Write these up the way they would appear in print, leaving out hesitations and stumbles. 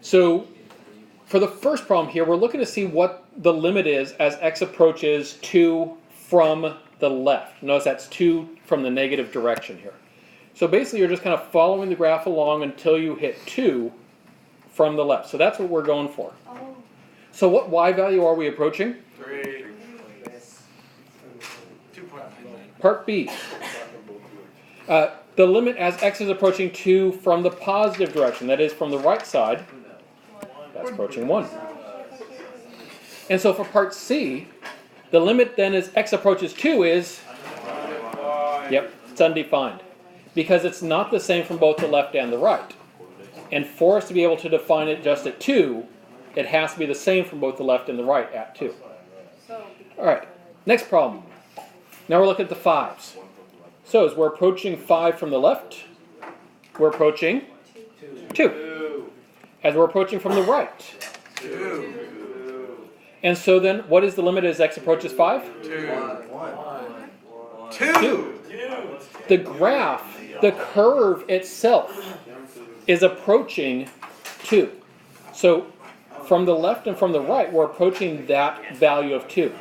So for the first problem here, we're looking to see what the limit is as x approaches 2 from the left. Notice that's 2 from the negative direction here. So basically you're just kind of following the graph along until you hit 2 from the left. So that's what we're going for. So what y value are we approaching? 3. 2.99. Part B. The limit as x is approaching 2 from the positive direction, that is from the right side, that's approaching 1. And so for part C, the limit then as x approaches 2 is, yep, it's undefined. Because it's not the same from both the left and the right. And for us to be able to define it just at 2, it has to be the same from both the left and the right at 2. Alright, next problem. Now we're looking at the 5s. So as we're approaching 5 from the left, we're approaching 2. As we're approaching from the right. 2. And so then, what is the limit as x approaches 5? 2. The graph, the curve itself, is approaching 2. So from the left and from the right, we're approaching that value of 2.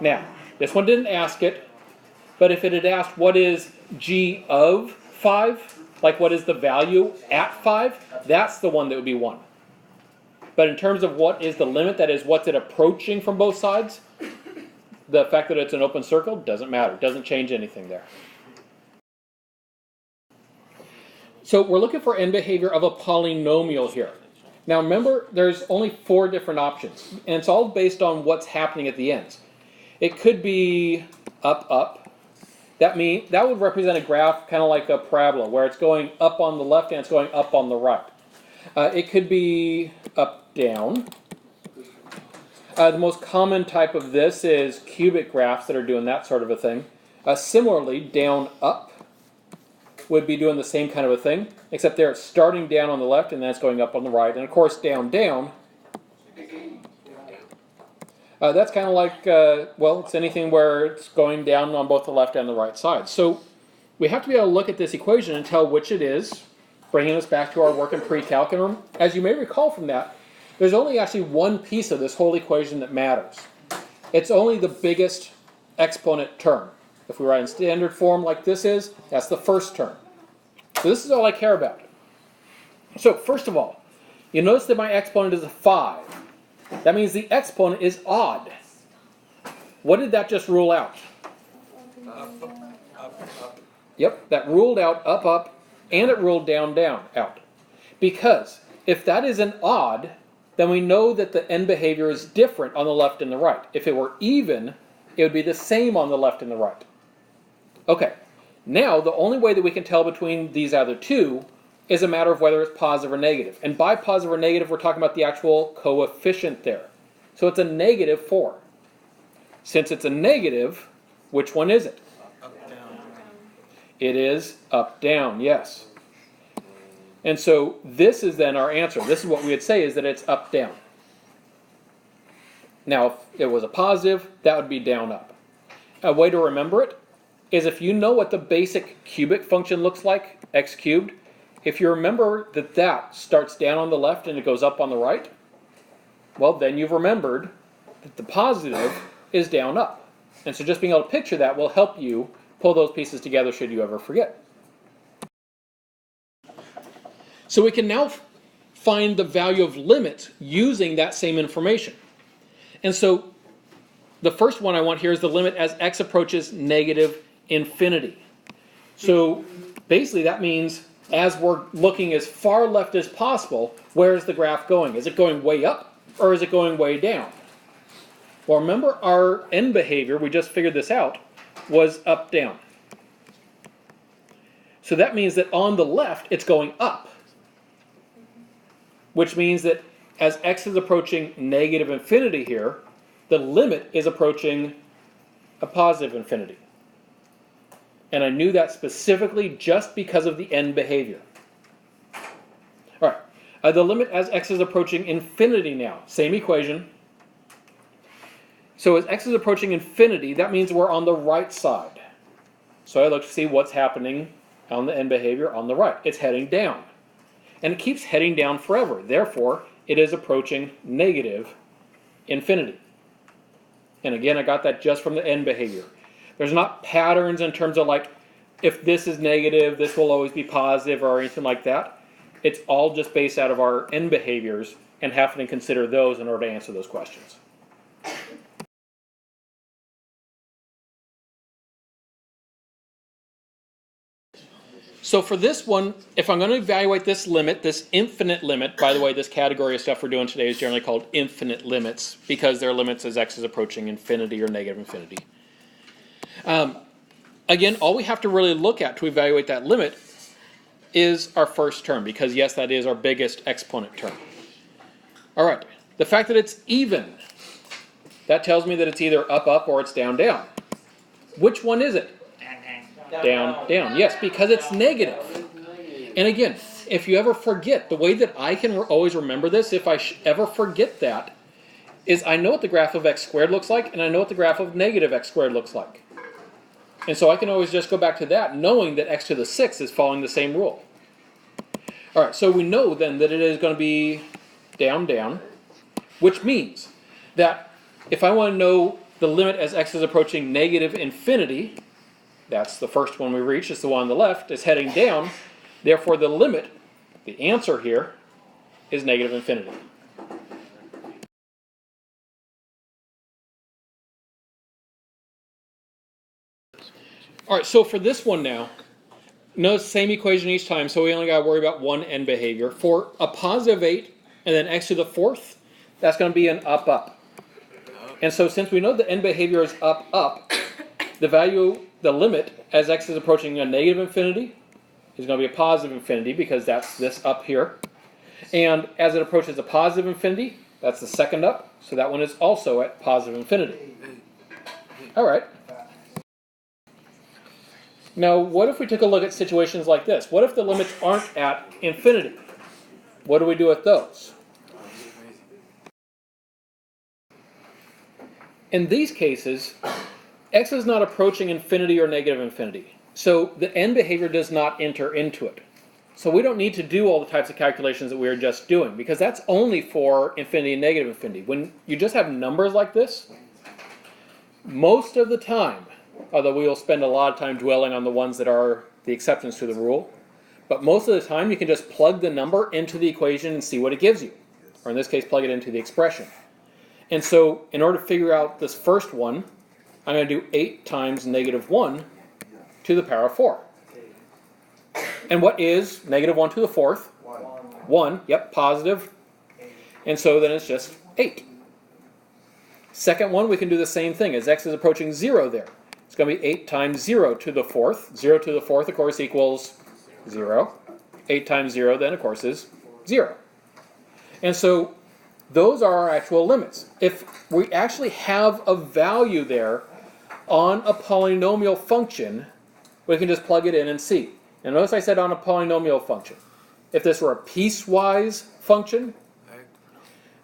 Now, this one didn't ask it, but if it had asked what is g of 5, like what is the value at 5, that's the one that would be 1. But in terms of what is the limit, that is what's it approaching from both sides, the fact that it's an open circle doesn't matter. It doesn't change anything there. So we're looking for end behavior of a polynomial here. Now remember, there's only 4 different options, and it's all based on what's happening at the ends. It could be up, up. That would represent a graph kind of like a parabola, where it's going up on the left and it's going up on the right. It could be up, down. The most common type of this is cubic graphs that are doing that sort of a thing. Similarly, down, up would be doing the same kind of a thing, except there it's starting down on the left and then it's going up on the right. And of course, down, down. That's kind of like, well, it's anything where it's going down on both the left and the right side. So we have to be able to look at this equation and tell which it is, bringing us back to our work in pre-calc. And as you may recall from that, there's only actually one piece of this whole equation that matters. It's only the biggest exponent term. If we write in standard form like this is, that's the first term. So this is all I care about. So first of all, you notice that my exponent is a 5. That means the exponent is odd. What did that just rule out? Up. Yep, that ruled out up, up, and it ruled down, down, out. Because if that is an odd, then we know that the end behavior is different on the left and the right. If it were even, it would be the same on the left and the right. Okay, now the only way that we can tell between these other two is a matter of whether it's positive or negative. And by positive or negative, we're talking about the actual coefficient there. So it's a negative 4. Since it's a negative, which one is it? Up, down. It is up, down, yes. And so this is then our answer. This is what we would say, is that it's up, down. Now, if it was a positive, that would be down, up. A way to remember it is if you know what the basic cubic function looks like, x cubed, if you remember that that starts down on the left and it goes up on the right, well, then you've remembered that the positive is down, up. And so just being able to picture that will help you pull those pieces together should you ever forget. So we can now find the value of limits using that same information. And so the first one I want here is the limit as x approaches negative infinity. So basically that means as we're looking as far left as possible, where is the graph going? Is it going way up or is it going way down? Well, remember our end behavior, we just figured this out, was up, down. So that means that on the left, it's going up. Which means that as x is approaching negative infinity here, the limit is approaching a positive infinity. And I knew that specifically just because of the end behavior. All right, the limit as x is approaching infinity now. Same equation. So as x is approaching infinity, that means we're on the right side. So I look to see what's happening on the end behavior on the right. It's heading down. and it keeps heading down forever. Therefore, it is approaching negative infinity. And again, I got that just from the end behavior. There's not patterns in terms of like, if this is negative, this will always be positive or anything like that. It's all just based out of our end behaviors and having to consider those in order to answer those questions. So for this one, if I'm going to evaluate this limit, this infinite limit, by the way, this category of stuff we're doing today is generally called infinite limits because they're limits as x is approaching infinity or negative infinity. Again, all we have to really look at to evaluate that limit is our first term because, yes, that is our biggest exponent term. All right, the fact that it's even, that tells me that it's either up, up, or it's down, down. Which one is it? Down, down. Yes, because it's negative. And again, if you ever forget, the way that I can always remember this, if I ever forget that, is I know what the graph of x squared looks like, and I know what the graph of negative x squared looks like. And so I can always just go back to that, knowing that x to the 6th is following the same rule. All right, so we know then that it is going to be down, down, which means that if I want to know the limit as x is approaching negative infinity, that's the first one we reach, it's the one on the left, is heading down. Therefore, the limit, the answer here, is negative infinity. All right, so for this one now, notice same equation each time, so we only got to worry about one end behavior. For a positive 8 and then x to the 4th, that's going to be an up, up. And so since we know the end behavior is up, up, the value, the limit, as x is approaching a negative infinity, is going to be a positive infinity because that's this up here. And as it approaches a positive infinity, that's the second up, so that one is also at positive infinity. All right. Now, what if we took a look at situations like this? What if the limits aren't at infinity? What do we do with those? In these cases, x is not approaching infinity or negative infinity. So the end behavior does not enter into it. So we don't need to do all the types of calculations that we were just doing because that's only for infinity and negative infinity. When you just have numbers like this, most of the time, although we will spend a lot of time dwelling on the ones that are the exceptions to the rule, but most of the time you can just plug the number into the equation and see what it gives you. Or in this case, plug it into the expression. And so in order to figure out this first one, I'm going to do 8 times negative 1 to the power of 4. And what is negative 1 to the 4th? 1. Yep, positive. And so then it's just 8. Second one, we can do the same thing. As x is approaching 0 there, it's going to be 8 times 0 to the 4th. 0 to the 4th, of course, equals 0. 8 times 0 then, of course, is 0. And so those are our actual limits. If we actually have a value there on a polynomial function, we can just plug it in and see. Now notice I said on a polynomial function. If this were a piecewise function,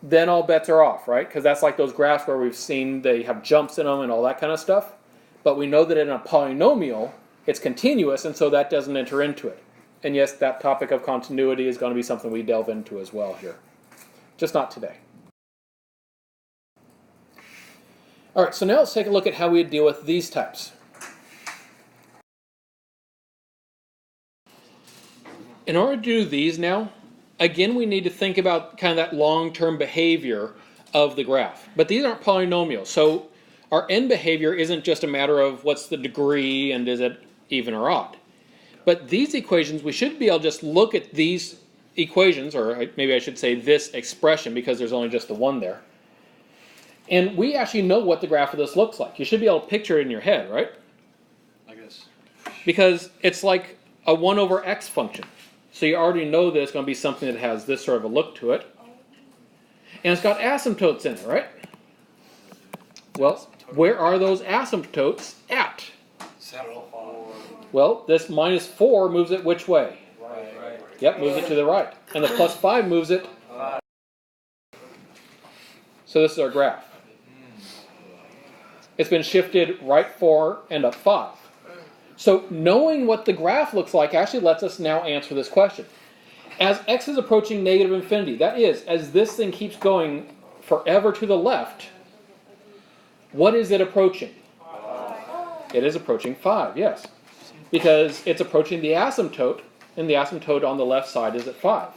then all bets are off, right? Because that's like those graphs where we've seen they have jumps in them and all that kind of stuff. But we know that in a polynomial, it's continuous, and so that doesn't enter into it. And yes, that topic of continuity is going to be something we delve into as well here. Just not today. All right, so now let's take a look at how we deal with these types. In order to do these now, again, we need to think about kind of that long-term behavior of the graph. But these aren't polynomials, so our end behavior isn't just a matter of what's the degree and is it even or odd. But these equations, we should be able to just look at these equations, or maybe I should say this expression because there's only just the one there. And we actually know what the graph of this looks like. You should be able to picture it in your head, right? I guess. Because it's like a 1 over x function. So you already know that it's going to be something that has this sort of a look to it. And it's got asymptotes in it, right? Well, where are those asymptotes at? Well, this minus 4 moves it which way? Right. Yep, moves it to the right. And the plus 5 moves it. So this is our graph. It's been shifted right 4 and up 5. So knowing what the graph looks like actually lets us now answer this question. As x is approaching negative infinity, that is, as this thing keeps going forever to the left, what is it approaching? It is approaching 5, yes. Because it's approaching the asymptote, and the asymptote on the left side is at 5.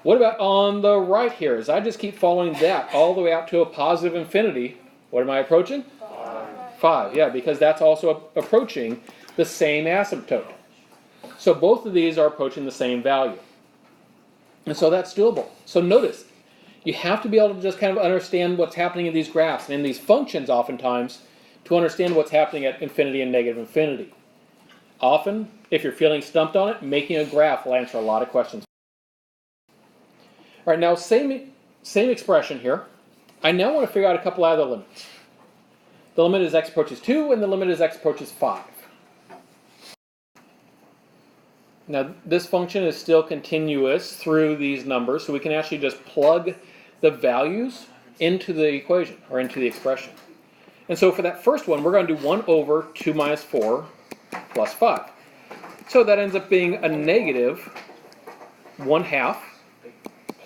What about on the right here? As I just keep following that all the way out to a positive infinity, what am I approaching? 5, yeah, because that's also approaching the same asymptote. So both of these are approaching the same value. And so that's doable. So notice, you have to be able to just kind of understand what's happening in these graphs and in these functions oftentimes to understand what's happening at infinity and negative infinity. Often, if you're feeling stumped on it, making a graph will answer a lot of questions. All right, now same expression here. I now want to figure out a couple other limits. The limit is x approaches 2 and the limit is x approaches 5. Now this function is still continuous through these numbers, so we can actually just plug the values into the equation, or into the expression. And so for that first one, we're going to do 1 over 2 minus 4 plus 5. So that ends up being a negative 1/2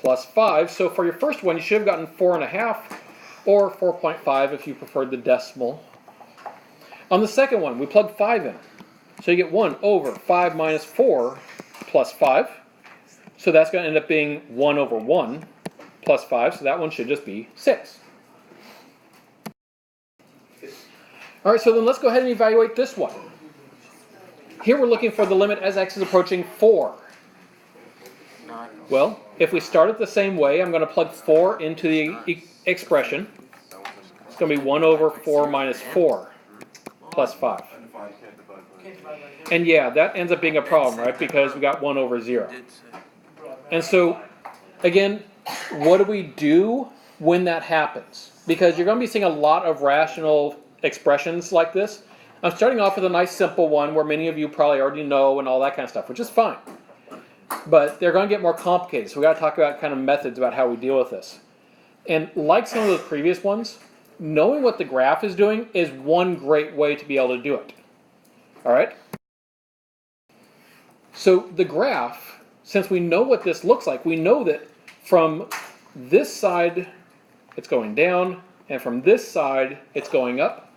plus 5. So for your first one, you should have gotten 4.5 or 4.5 if you preferred the decimal. On the second one, we plug 5 in. So you get 1 over 5 minus 4 plus 5. So that's going to end up being 1 over 1 plus 5. So that one should just be 6. All right, so then let's go ahead and evaluate this one. Here we're looking for the limit as x is approaching 4. Well, if we start it the same way, I'm going to plug 4 into the expression. It's going to be 1 over 4 minus 4 plus 5. And yeah, that ends up being a problem, right? Because we got 1 over 0. And so, again, what do we do when that happens? Because you're going to be seeing a lot of rational expressions like this. I'm starting off with a nice simple one where many of you probably already know and all that kind of stuff, which is fine. But they're going to get more complicated, so we've got to talk about kind of methods about how we deal with this. And like some of the previous ones, knowing what the graph is doing is one great way to be able to do it. All right? So the graph, since we know what this looks like, we know that from this side it's going down, and from this side it's going up.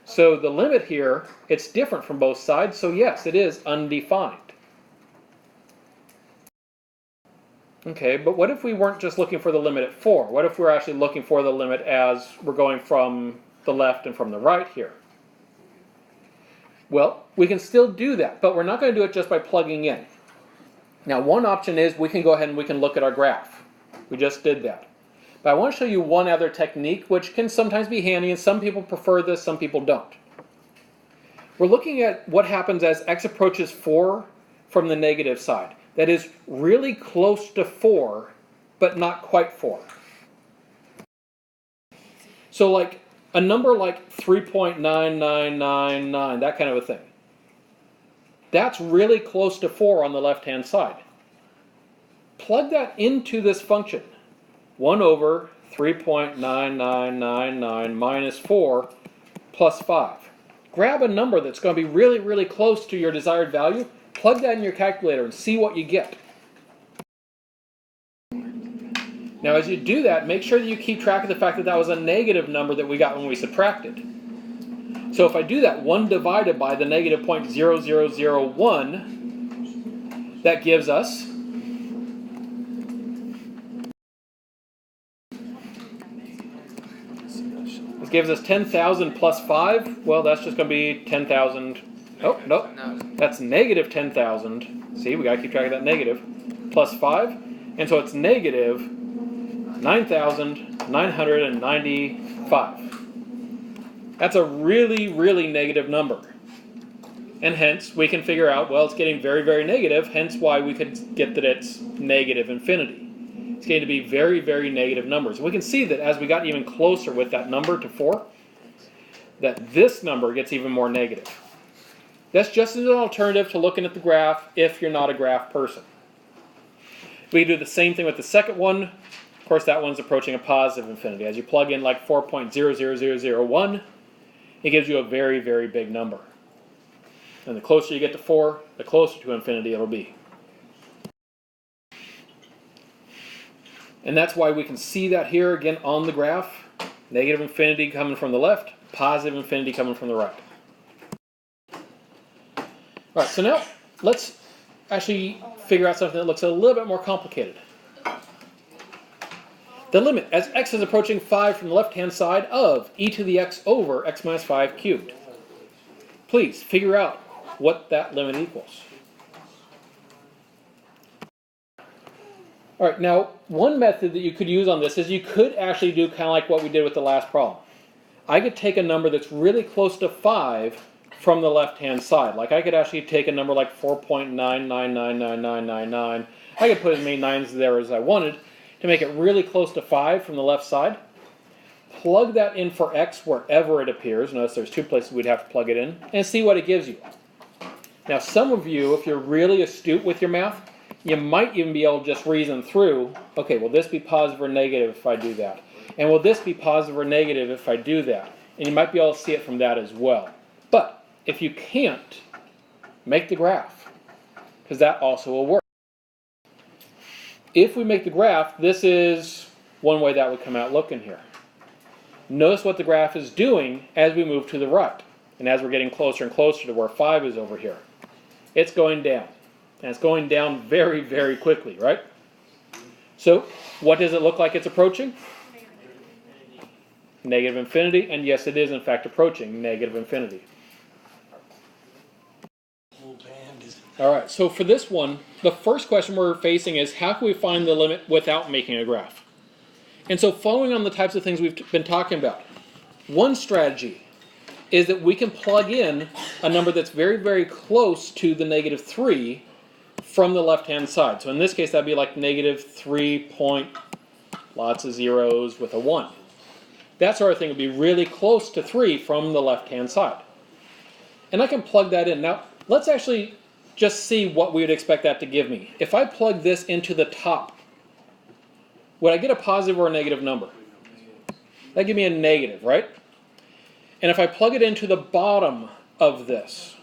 So the limit here, it's different from both sides, so yes, it is undefined. Okay, but what if we weren't just looking for the limit at 4? What if we're actually looking for the limit as we're going from the left and from the right here? Well, we can still do that, but we're not going to do it just by plugging in. Now, one option is we can go ahead and we can look at our graph. We just did that. But I want to show you one other technique, which can sometimes be handy, and some people prefer this, some people don't. We're looking at what happens as x approaches 4 from the negative side. That is really close to 4, but not quite 4. So like a number like 3.9999, that kind of a thing. That's really close to 4 on the left-hand side. Plug that into this function. 1 over 3.9999 minus 4 plus 5. Grab a number that's going to be really, really close to your desired value. Plug that in your calculator and see what you get. Now as you do that, make sure that you keep track of the fact that that was a negative number that we got when we subtracted. So if I do that, 1 divided by the negative 0.0001, that gives us gives us 10,000 plus 5. Well, that's just going to be 10,000. Oh, no. That's negative 10,000. See, we got to keep track of that negative. Plus 5. And so it's negative 9,995. That's a really, really negative number. And hence, we can figure out, well, it's getting very, very negative, hence why we could get that it's negative infinity. It's going to be very, very negative numbers. We can see that as we got even closer with that number to 4, that this number gets even more negative. That's just as an alternative to looking at the graph if you're not a graph person. We can do the same thing with the second one. Of course, that one's approaching a positive infinity. As you plug in like 4.00001, it gives you a very, very big number. And the closer you get to 4, the closer to infinity it'll be. And that's why we can see that here again on the graph. Negative infinity coming from the left, positive infinity coming from the right. All right, so now let's actually figure out something that looks a little bit more complicated. The limit as x is approaching 5 from the left-hand side of e to the x over x minus 5 cubed. Please figure out what that limit equals. All right, now one method that you could use on this is you could actually do kind of like what we did with the last problem. I could take a number that's really close to 5 from the left-hand side. Like I could actually take a number like 4.9999999. I could put as many 9s there as I wanted to make it really close to 5 from the left side. Plug that in for x wherever it appears. Notice there's 2 places we'd have to plug it in, and see what it gives you. Now some of you, if you're really astute with your math, you might even be able to just reason through, okay, will this be positive or negative if I do that? And will this be positive or negative if I do that? And you might be able to see it from that as well. But if you can't, make the graph, because that also will work. If we make the graph, this is one way that would come out looking here. Notice what the graph is doing as we move to the right. And as we're getting closer and closer to where 5 is over here. It's going down. And it's going down very, very quickly, right? So, what does it look like it's approaching? Negative infinity. And yes, it is in fact approaching negative infinity. Alright, so for this one, the first question we're facing is how can we find the limit without making a graph? And so following on the types of things we've been talking about, one strategy is that we can plug in a number that's very, very close to the negative 3 from the left-hand side. So in this case, that'd be like negative 3 point, lots of zeros with a 1. That sort of thing would be really close to 3 from the left-hand side. And I can plug that in. Now, let's actually just see what we would expect that to give me. If I plug this into the top, would I get a positive or a negative number? That'd give me a negative, right? And if I plug it into the bottom of this,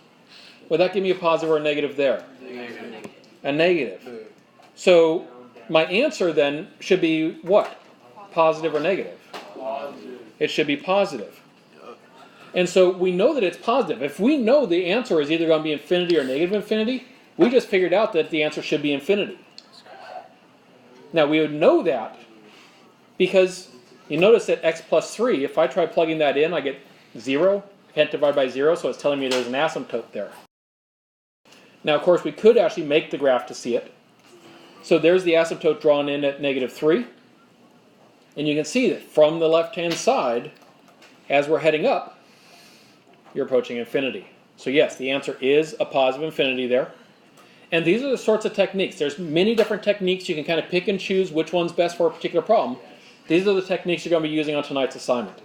would that give me a positive or a negative there? Negative. A negative. So my answer then should be what? Positive or negative? Positive. It should be positive. And so we know that it's positive. If we know the answer is either going to be infinity or negative infinity, we just figured out that the answer should be infinity. Now we would know that because you notice that x plus 3, if I try plugging that in, I get 0. I can't divide by 0, so it's telling me there's an asymptote there. Now, of course, we could actually make the graph to see it. So there's the asymptote drawn in at negative 3. And you can see that from the left-hand side, as we're heading up, you're approaching infinity. So yes, the answer is a positive infinity there. And these are the sorts of techniques. There's many different techniques. You can kind of pick and choose which one's best for a particular problem. These are the techniques you're going to be using on tonight's assignment.